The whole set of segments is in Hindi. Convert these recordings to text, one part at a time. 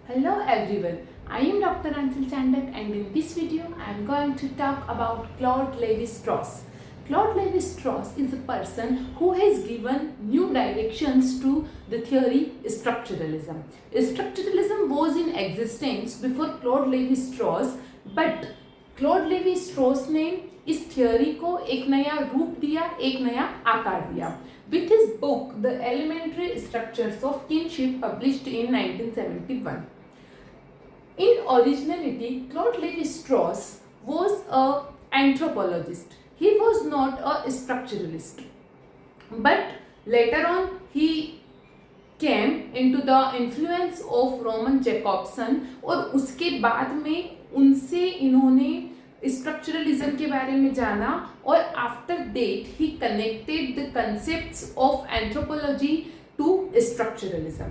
Hello everyone, I am Dr. Anchal Chandak and in this video I am going to talk about Claude Lévi-Strauss. Claude Lévi-Strauss is a person who has given new directions to the theory structuralism. Structuralism was in existence before Claude Lévi-Strauss, but Claude Levi straws ने इस थ्योरी को एक नया रूप दिया, एक नया आकार दिया. With his book The Elementary Structures of Kinship published in 1971. In originality, Claude Lévi-Strauss was an anthropologist. He was not a structuralist. But later on, he came into the influence of Roman Jakobson और उसके बाद में उनसे इन्होंने स्ट्रक्चरलिज्म के बारे में जाना और after that he connected the concepts of anthropology to structuralism.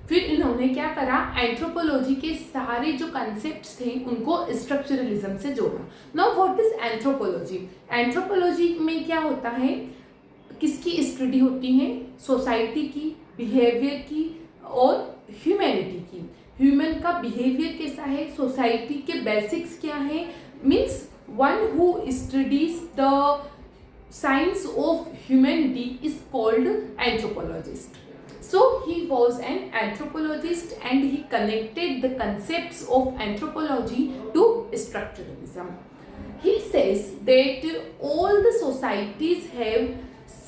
फिर इन्होंने क्या करा, एंथ्रोपोलॉजी के सारे जो कंसेप्ट्स थे उनको स्ट्रक्चरलिज्म से जोड़ा. Now what is anthropology? Anthropology में क्या होता है, किसकी स्टडी होती है? सोसाइटी की, बिहेवियर की और ह्यूमैनिटी की. ह्यूमन का बिहेवियर कैसा है, सोसाइटी के बेसिक्स क्या है, means one who studies the science of humanity is called anthropologist. So he was an anthropologist and he connected the concepts of anthropology to structuralism. He says that all the societies have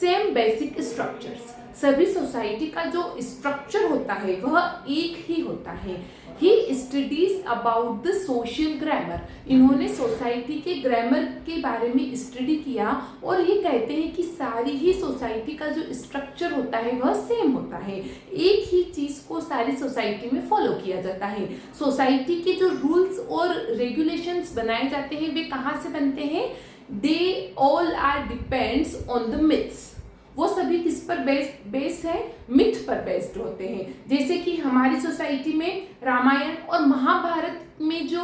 same basic structures. सभी सोसाइटी का जो स्ट्रक्चर होता है वह एक ही होता है. He studies about the social grammar. इन्होंने सोसाइटी के ग्रामर के बारे में स्टडी किया और ये कहते हैं कि सारी ही सोसाइटी का जो स्ट्रक्चर होता है वह सेम होता है. एक ही चीज़ को सारी सोसाइटी में फॉलो किया जाता है. सोसाइटी के जो रूल्स और रेगुलेशंस बनाए जाते हैं वे कहाँ से बनते हैं? They all are depends on the myths. वो सभी किस पर बेस है? मिथ पर बेस्ड होते हैं. जैसे कि हमारी सोसाइटी में रामायण और महाभारत में जो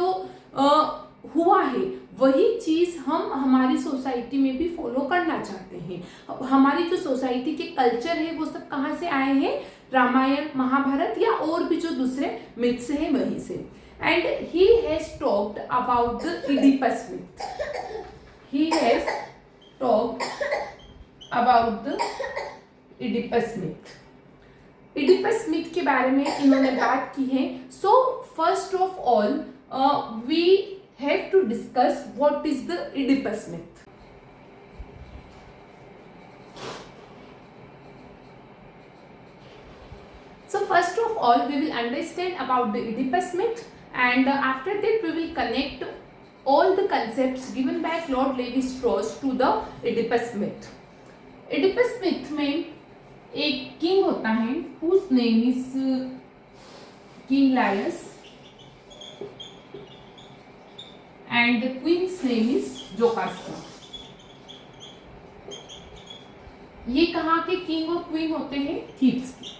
हुआ है वही चीज़ हम हमारी सोसाइटी में भी फॉलो करना चाहते हैं. हमारी जो सोसाइटी के कल्चर है वो सब कहाँ से आए हैं? रामायण, महाभारत या और भी जो दूसरे मिथ्स हैं वहीं से. And he has talked about the Oedipus myth. He has talked about the Oedipus myth. Oedipus myth के बारे में इन्होंने बात की है. So first of all, we have to discuss what is the Oedipus myth. So first of all, we will understand about the Oedipus myth, and after that we will connect all the concepts given by Claude Lévi-Strauss to the Oedipus myth. Oedipus myth में एक किंग होता है whose name is King Laius and the queen's name is Jocasta. ये कहाँ के किंग और क्वीन होते हैं? थीब्स के.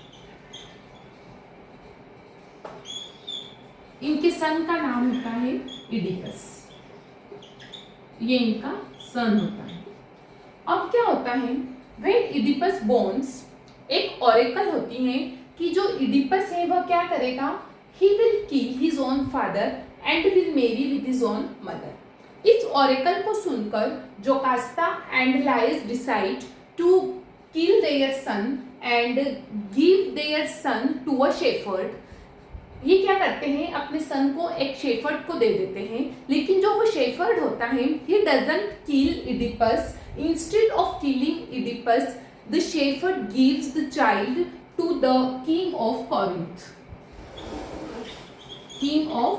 इनके सन का नाम होता है इडिपस. ये इनका सन होता है. अब क्या होता है, When Oedipus borns, एक ऑरेकल होती है कि जो इडिपस है वह क्या करेगा? He will kill his own father and will marry with his own mother. इस ऑरेकल को सुनकर Jocasta and Laius decide to kill their son and give their son to a shepherd. ये क्या करते हैं, अपने सन को एक शेफर्ड को दे देते हैं. लेकिन जो वो शेफर्ड होता है, he doesn't kill Oedipus. Instead of killing Oedipus, the shepherd gives the child to the king of Corinth. King of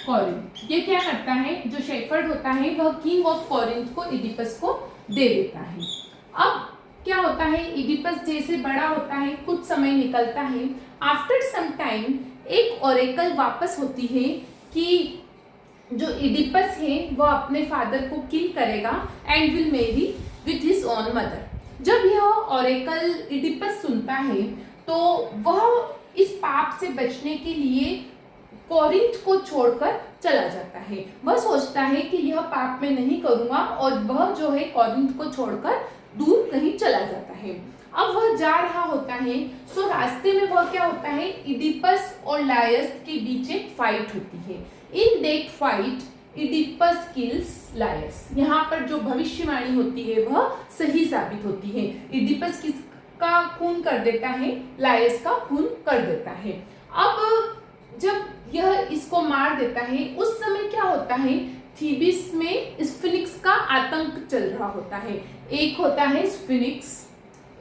Corinth. ये क्या करता है, जो शेफर्ड होता है वह किंग ऑफ कॉरिंथ को इडिपस को दे देता है. अब क्या होता है, इडिपस जैसे बड़ा होता है, कुछ समय निकलता है. आफ्टर सम टाइम एक ओरेकल वापस होती है कि जो इडिपस है वह अपने फादर को किल करेगा and will marry with his own mother. जब यह ओरेकल इडिपस सुनता है तो वह इस पाप से बचने के लिए कोरिंथ को छोड़कर चला जाता है. वह सोचता है कि यह पाप मैं नहीं करूँगा और वह जो है कोरिंथ को छोड़कर दूर कहीं चला जाता है. अब वह जा रहा होता है, सो रास्ते में वह क्या होता है, इडिपस और लायस के बीच एक फाइट होती है। In that fight Oedipus kills Laius. यहाँ पर जो भविष्यवाणी होती है वह सही साबित होती है। इडिपस किसका खून कर देता है, लायस का खून कर देता है। अब जब यह इसको मार देता है, उस समय क्या होता है, थीबिस में स्फिनिक्स का आतंक चल रहा होता है। एक होता है स्फिनिक्स,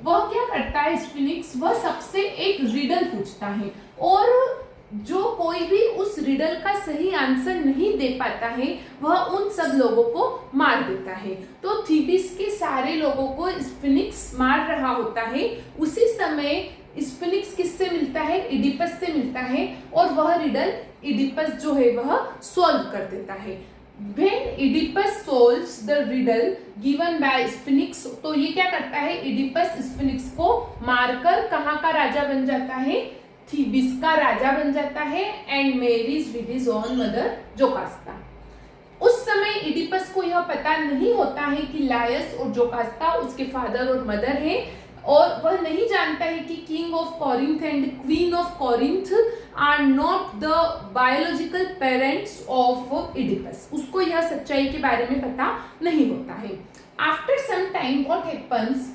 वह क्या करता है, स्फिनिक्स वह सबसे एक रिडल पूछता है और जो कोई भी उस रिडल का सही आंसर नहीं दे पाता है वह उन सब लोगों को मार देता है। तो थीबिस के सारे लोगों को स्फिनिक्स मार रहा होता है। उसी समय स्फिनिक्स किससे मिलता है, इडिपस से मिलता है और वह रिडल इडिपस जो है वह सॉल्व कर देता है। When Oedipus solves the riddle given by Sphinx, तो ये क्या करता है, इडिपस स्फिनिक्स को मारकर कहाँ का राजा बन जाता है, थीबिस का राजा बन जाता है and marries with his own mother Jocasta. उस समय इडिपस को यह पता नहीं होता है कि लायस और जोकास्ता उसके फादर और मदर हैं और वह नहीं जानता है कि king of Corinth and queen of Corinth are not the biological parents of Oedipus. उसको यह सच्चाई के बारे में पता नहीं होता है। After some time what happens,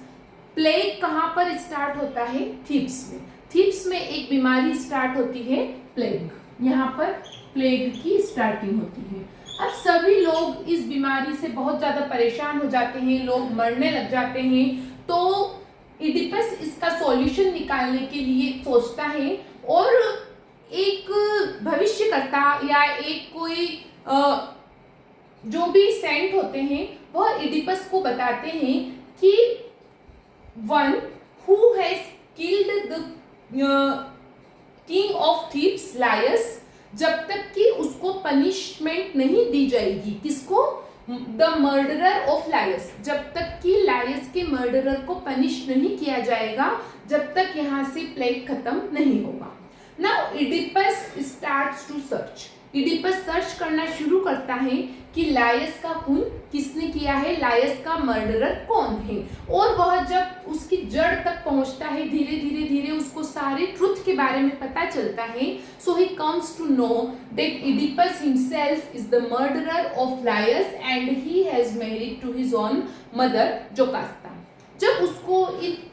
plague कहाँ पर स्टार्ट होता है, थीब्स में। थीब्स में एक बीमारी स्टार्ट होती है, प्लेग। यहाँ पर प्लेग की स्टार्टिंग होती है। अब सभी लोग इस बीमारी से बहुत ज्यादा परेशान हो जाते हैं, लोग मरने लग जाते हैं। तो इडिपस इसका सॉल्यूशन निकालने के लिए सोचता है और एक भविष्यकर्ता या एक कोई जो भी सेंट होते हैं वह इडिपस को बताते हैं कि one who has killed the king of Thebes Laius, जब तक कि उसको पनिशमेंट नहीं दी जाएगी, किसको, द मर्डरर ऑफ लायस, जब तक कि लायस के मर्डरर को पनिश नहीं किया जाएगा, जब तक यहाँ से प्लेग खत्म नहीं होगा। Now Oedipus starts to search. Oedipus search करना शुरू करता है कि लायस का खून किसने किया है, लायस का मर्डरर कौन है। और वह जब उसकी जड़ तक पहुंचता है, धीरे धीरे धीरे उसको सारे ट्रुथ के बारे में पता चलता है। So he comes to know that Oedipus himself is the murderer of Laius and he has married to his own mother Jocasta. जब उसको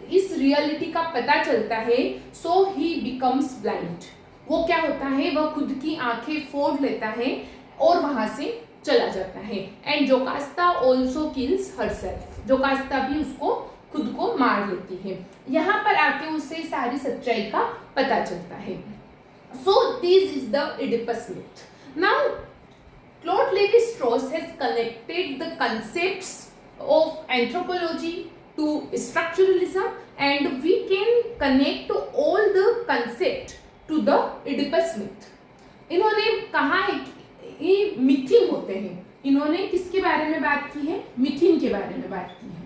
इस रियलिटी का पता चलता है, सो ही बिकम्स ब्लाइंड। वो क्या होता है, वह खुद की आंखें फोड़ लेता है और वहां से चला जाता है। एंड जोकास्ता ऑल्सो किल्स हरसेल्फ, जोकास्ता भी उसको खुद को मार लेती है। यहाँ पर आके उसे सारी सच्चाई का पता चलता है। So this is the Oedipus myth. Now Claude levy-straws has connected the concepts of anthropology to structuralism and we can connect all the concept to the Oedipus myth। इन्होंने कहा है कि ये मिथिन होते हैं। इन्होंने किसके बारे में बात की है, मिथिन के बारे में बात की है।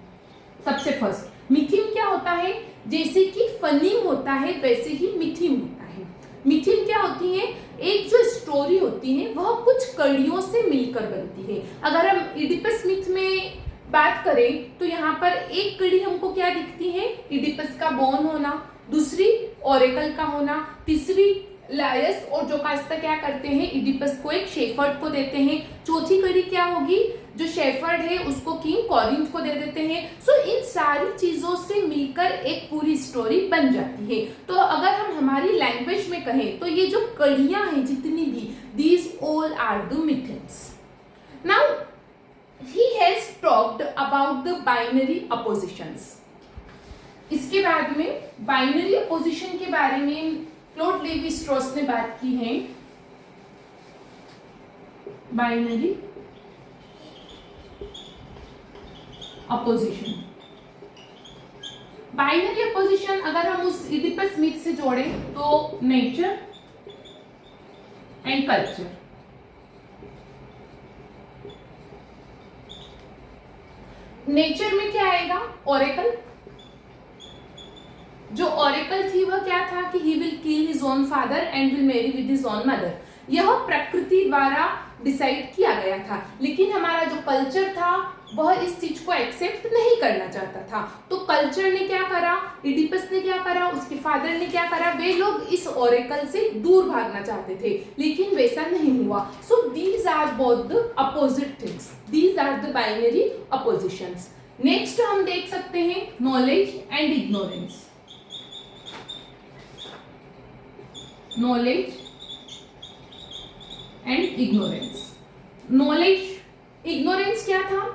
सबसे फर्स्ट मिथिन क्या होता है, जैसे कि फनीम होता है वैसे ही मिथिन होता है। मिथिन क्या होती है, एक जो स्टोरी होती है वह कुछ कड़ियों से मिलकर बनती है। अगर हम इडिपस मिथ में बात करें तो यहाँ पर एक कड़ी हमको क्या दिखती है, इडिपस का बॉर्न होना, दूसरी ओरेकल का होना, तीसरी लायस और जोकास्ता क्या करते हैं, इडिपस को एक शेफर्ड को देते हैं। चौथी कड़ी क्या होगी, जो शेफर्ड है उसको किंग कॉरिंथ को दे देते हैं। सो इन सारी चीजों से मिलकर एक पूरी स्टोरी बन जाती है। तो अगर हम हमारी लैंग्वेज में कहें तो ये जो कड़ियां हैं जितनी भी, these all are the myths. Now he has talked about the binary oppositions। इसके बाद में बाइनरी अपोजिशन के बारे में क्लॉड लेवी-स्ट्रॉस ने बात की है। बाइनरी अपोजिशन, बाइनरी अपोजिशन अगर हम उस इडिपस मिथ से जोड़ें तो नेचर एंड कल्चर। नेचर में क्या आएगा, ओरेकल। जो ओरेकल थी वह क्या था कि he will kill his own father and will marry with his own mother. यह प्रकृति द्वारा डिसाइड किया गया था। लेकिन हमारा जो कल्चर था वह इस चीज को एक्सेप्ट नहीं करना चाहता था। तो कल्चर ने क्या करा, इडिपस ने क्या करा, उसके फादर ने क्या करा, वे लोग इस ओरेकल से दूर भागना चाहते थे, लेकिन वैसा नहीं हुआ। So these are both the opposite things, these are the binary oppositions. Next हम देख सकते हैं knowledge and ignorance. Knowledge and ignorance. Knowledge, ignorance क्या था,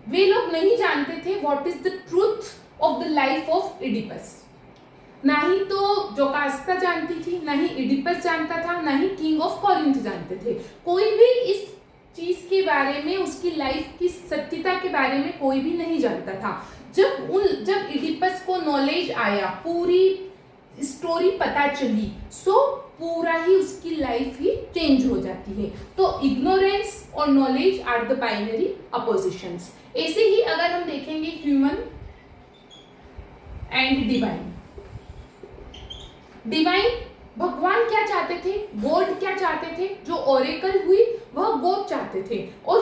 वे लोग नहीं जानते थे what is the truth of the life of Oedipus. ना ही तो जोकास्ता जानती थी, ना ही इडिपस जानता था, ना ही किंग ऑफ कॉरिंथ जानते थे। कोई भी इस चीज के बारे में, उसकी लाइफ की सत्यता के बारे में कोई भी नहीं जानता था। जब इडिपस को नॉलेज आया, पूरी स्टोरी पता चली, सो पूरा ही उसकी लाइफ ही चेंज हो जाती है। तो इग्नोरेंस और knowledge are the binary oppositions. ऐसे ही अगर हम देखेंगे ह्यूमन एंड डिवाइन। डिवाइन, भगवान क्या चाहते थे, गॉड क्या चाहते थे, जो ओरेकल हुई वह गॉड चाहते थे, और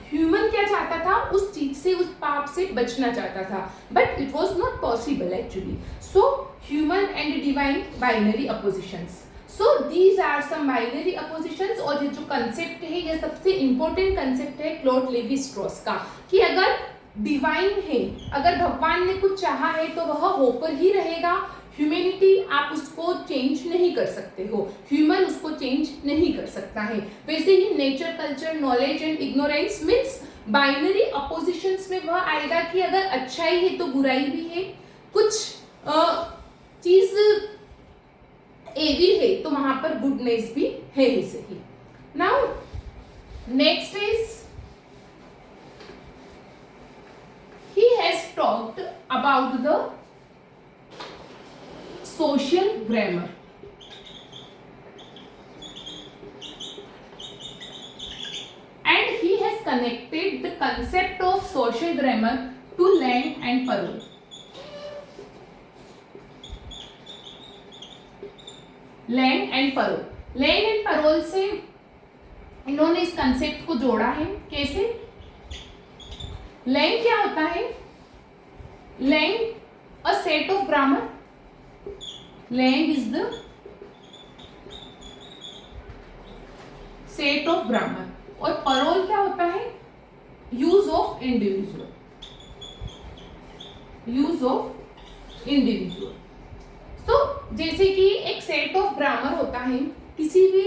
ह्यूमन क्या चाहता था, उस चीज से, उस पाप से बचना चाहता था, but it was not possible actually. So human and divine binary oppositions. So these are some binary oppositions. और ये जो कंसेप्ट है, ये सबसे इंपॉर्टेंट कंसेप्ट है क्लॉड लेवी स्ट्रॉस का, कि अगर डिवाइन है, अगर भगवान ने कुछ चाहा है तो वह होकर ही रहेगा। ह्यूमैनिटी आप उसको चेंज नहीं कर सकते हो, ह्यूमन उसको चेंज नहीं कर सकता है। वैसे ही nature, culture, knowledge and ignorance means binary oppositions में वह आएगा कि अगर अच्छाई है तो बुराई भी है, कुछ चीज एविल है तो वहां पर गुडनेस भी है ही सही। Now next is he has talked about the social grammar. And he has connected the concept of social grammar to Lang and Parole. Lang and Parole. Lang and Parole से इन्होंने इस कंसेप्ट को जोड़ा है। कैसे? लैंग क्या होता है? Langue a set of grammar, langue is the set of grammar, और परोल क्या होता है? Use of individual, use of individual. तो जैसे कि एक सेट ऑफ ग्रामर होता है, किसी भी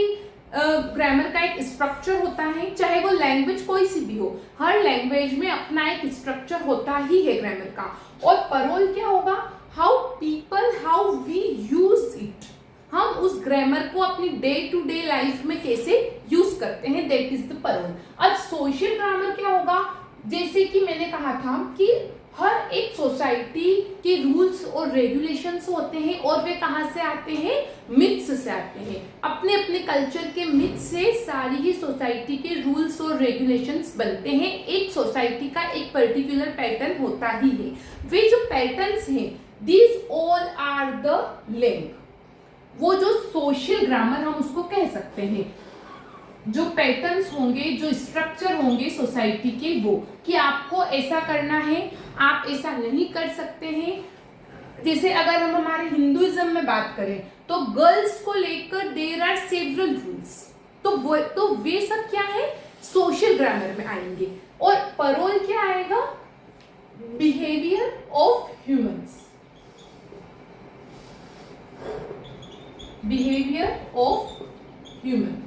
ग्रामर का एक स्ट्रक्चर होता है, चाहे वो लैंग्वेज कोई सी भी हो, हर लैंग्वेज में अपना एक स्ट्रक्चर होता ही है ग्रामर का। और परोल क्या होगा? हाउ वी यूज इट, हम उस ग्रामर को अपनी डे टू डे लाइफ में कैसे यूज करते हैं, दैट इज द परोल। अब सोशल ग्रामर क्या होगा? जैसे कि मैंने कहा था कि हर एक सोसाइटी के रूल्स और रेगुलेशंस होते हैं, और वे कहाँ से आते हैं? मिथ्स से आते हैं। अपने अपने कल्चर के मिथ्स से सारी ही सोसाइटी के रूल्स और रेगुलेशंस बनते हैं। एक सोसाइटी का एक पर्टिकुलर पैटर्न होता ही है। वे जो पैटर्न्स हैं, these all are the langue, वो जो सोशल ग्रामर हम उसको कह सकते हैं। जो पैटर्न्स होंगे, जो स्ट्रक्चर होंगे सोसाइटी के, वो कि आपको ऐसा करना है, आप ऐसा नहीं कर सकते हैं। जैसे अगर हम हमारे हिंदुइज्म में बात करें तो गर्ल्स को लेकर देयर आर सेवरल रूल्स, तो वे सब क्या है? सोशल ग्रामर में आएंगे। और परोल क्या आएगा? Behaviour of humans, behaviour of human,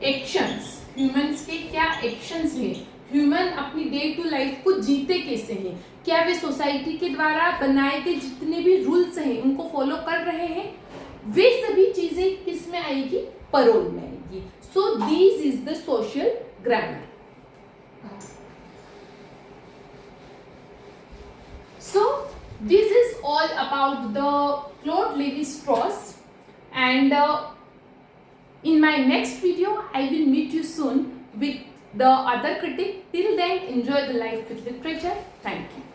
actions, humans के क्या एक्शंस हैं, ह्यूमन अपनी डे टू लाइफ को जीते कैसे हैं, क्या वे सोसाइटी के द्वारा बनाए गए जितने भी रूल्स हैं उनको फॉलो कर रहे हैं, वे सभी चीजें किस में आएगी? परोल में आएगी। So this is the social grammar. So this is all about the Claude Lévi-Strauss, and in my next video I will meet you soon with the other critic. Till then, enjoy the life with literature. Thank you.